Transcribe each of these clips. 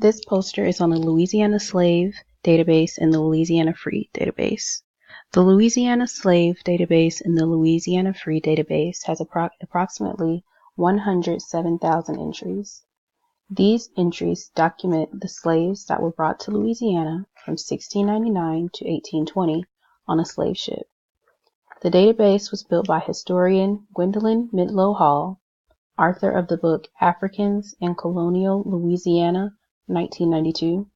This poster is on the Louisiana Slave Database and the Louisiana Free Database. The Louisiana Slave Database and the Louisiana Free Database has approximately 107,000 entries. These entries document the slaves that were brought to Louisiana from 1699 to 1820 on a slave ship. The database was built by historian Gwendolyn Midlow Hall, author of the book Africans in Colonial Louisiana, 1992,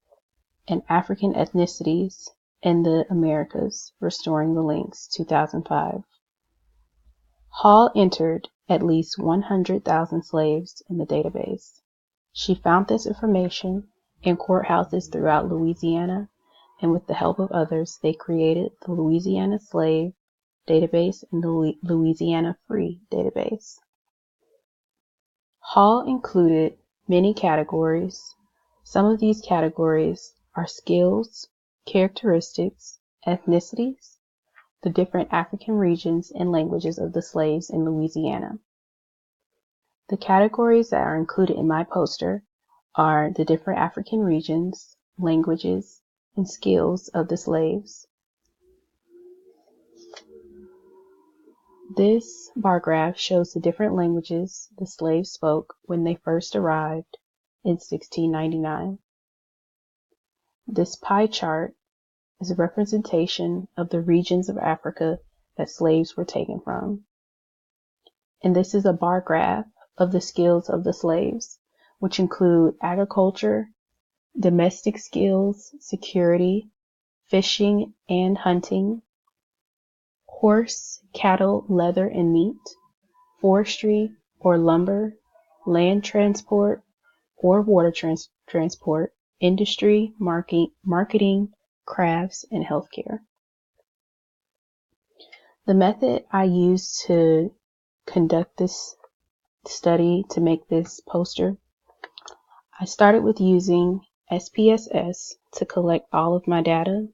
and African Ethnicities in the Americas, Restoring the Links, 2005. Hall entered at least 100,000 slaves in the database. She found this information in courthouses throughout Louisiana, and with the help of others, they created the Louisiana Slave Database and the Louisiana Free Database. Hall included many categories. Some of these categories are skills, characteristics, ethnicities, the different African regions and languages of the slaves in Louisiana. The categories that are included in my poster are the different African regions, languages, and skills of the slaves. This bar graph shows the different languages the slaves spoke when they first arrived in 1699. This pie chart is a representation of the regions of Africa that slaves were taken from. And this is a bar graph of the skills of the slaves, which include agriculture, domestic skills, security, fishing and hunting, horse, cattle, leather and meat, forestry or lumber, land transport or water transport, industry, marketing, crafts, and healthcare. The method I used to conduct this study to make this poster, I started with using SPSS to collect all of my data.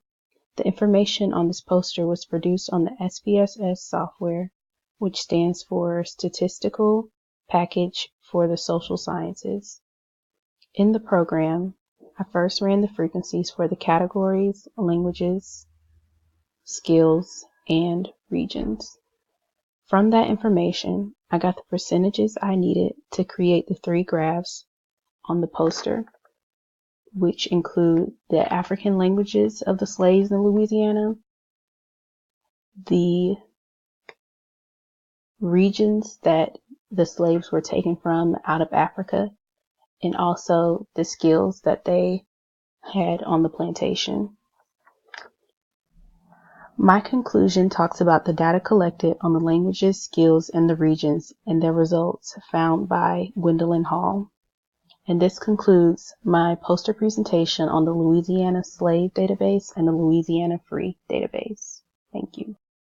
The information on this poster was produced on the SPSS software, which stands for Statistical Package for the Social Sciences. In the program, I first ran the frequencies for the categories, languages, skills, and regions. From that information, I got the percentages I needed to create the three graphs on the poster, which include the African languages of the slaves in Louisiana, the regions that the slaves were taken from out of Africa, and also the skills that they had on the plantation. My conclusion talks about the data collected on the languages, skills, and the regions, and their results found by Gwendolyn Hall. And this concludes my poster presentation on the Louisiana Slave Database and the Louisiana Free Database. Thank you.